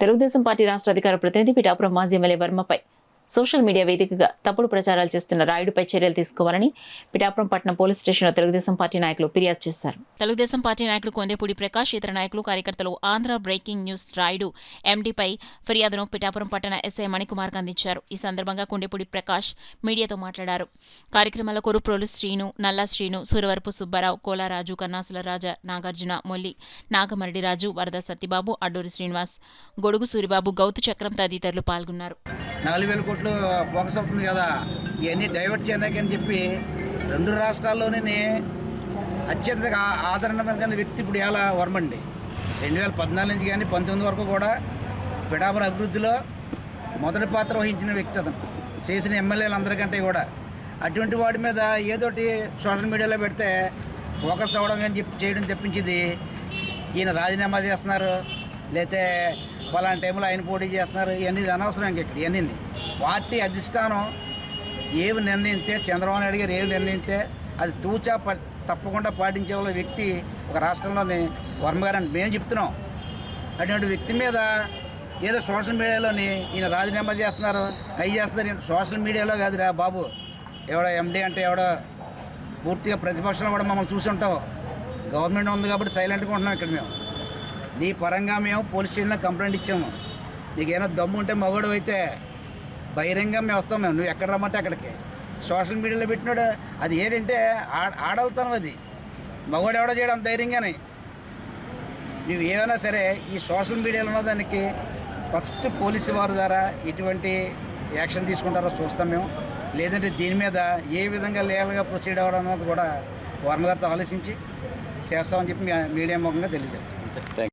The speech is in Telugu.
తెలుగుదేశం పార్టీ రాష్ట్ర అధికార ప్రతినిధి పిఠాపురం మాజీ ఎమ్మెల్యే వర్మపై సోషల్ మీడియా వేదికగా తప్పుడు ప్రచారాలు చేస్తున్న రాయుడుపై చర్యలు తీసుకోవాలని పిఠాపురం పట్టణం పోలీస్ స్టేషన్లో తెలుగుదేశం పార్టీ నాయకులు ఫిర్యాదు చేశారు. తెలుగుదేశం పార్టీ నాయకులు కొండేపూడి ప్రకాష్, ఇతర నాయకులు, కార్యకర్తలు ఆంధ్ర బ్రేకింగ్ న్యూస్ రాయుడు ఎండీపై ఫిర్యాదును పిఠాపురం పట్టణ ఎస్ఐ మణికుమార్కు అందించారు. ఈ సందర్భంగా కొండేపూడి ప్రకాష్ మీడియాతో మాట్లాడారు. కార్యక్రమంలో కొరుప్రోలు శ్రీను, నల్లా శ్రీను, సూరవరపు సుబ్బారావు, కోలారాజు, కన్నాసుల రాజా, నాగార్జున, మొల్లి, నాగమరడి రాజు, వరద సత్యబాబు, అడ్డూరి శ్రీనివాస్, గొడుగు సూరిబాబు, గౌతు చక్రం తదితరులు పాల్గొన్నారు. 4,000 కోట్లు ఫోకస్ అవుతుంది కదా, ఇవన్నీ డైవర్ట్ చేయడానికి అని చెప్పి 2 రాష్ట్రాల్లోనే అత్యంత ఆదరణమైన వ్యక్తి ఇప్పుడు ఇలా వర్మండి. 2014 నుంచి కానీ 19 వరకు కూడా పిఠాపురం అభివృద్ధిలో మొదటి పాత్ర వహించిన వ్యక్తి అతను, చేసిన ఎమ్మెల్యేలందరికంటే కూడా. అటువంటి వాడి మీద ఏదోటి సోషల్ మీడియాలో పెడితే ఫోకస్ అవ్వడం అని చెప్పి చేయడం తెప్పించింది. ఈయన రాజీనామా చేస్తున్నారు, లేకపోతే పలానా టైంలో ఆయన పోటీ చేస్తున్నారు, ఇవన్నీ అనవసరం. ఇక్కడ ఇవన్నీ పార్టీ అధిష్టానం ఏమి నిర్ణయిస్తే, చంద్రబాబు నాయుడు గారు ఏమి నిర్ణయిస్తే అది తూచా తప్పకుండా పాటించే వాళ్ళ వ్యక్తి ఒక రాష్ట్రంలోని వర్మ గారు అని మేము చెప్తున్నాం. అటువంటి వ్యక్తి మీద ఏదో సోషల్ మీడియాలోని ఈయన రాజీనామా చేస్తున్నారు, అవి చేస్తున్నారు. సోషల్ మీడియాలో కాదురా బాబు, ఎవడో ఎండీ అంటే ఎవడో పూర్తిగా ప్రతిపక్షంలో కూడా మమ్మల్ని చూసి ఉంటాం. గవర్నమెంట్ ఉంది కాబట్టి సైలెంట్గా ఉంటున్నాం. ఇక్కడ మేము నీ పరంగా మేము పోలీస్ స్టేషన్లో కంప్లైంట్ ఇచ్చాము. నీకేమైనా దమ్ము ఉంటే మగోడు అయితే బహిరంగంగా మేము వస్తాం. నువ్వు ఎక్కడ రమ్మంటే అక్కడికి. సోషల్ మీడియాలో పెట్టినాడు అది ఏంటంటే ఆడవుతాను. అది మగవాడు ఎవడో చేయడం అంత ధైర్యంగానే. నువ్వు ఏమైనా సరే ఈ సోషల్ మీడియాలో ఉన్న దానికి ఫస్ట్ పోలీసు వారి ద్వారా ఎటువంటి యాక్షన్ తీసుకుంటారో చూస్తాం మేము. లేదంటే దీని మీద ఏ విధంగా లీగల్గా ప్రొసీడ్ అవ్వడం అన్నది కూడా వర్మ గారితో ఆలోచించి చేస్తామని చెప్పి మీడియా ముఖంగా తెలియజేస్తాం.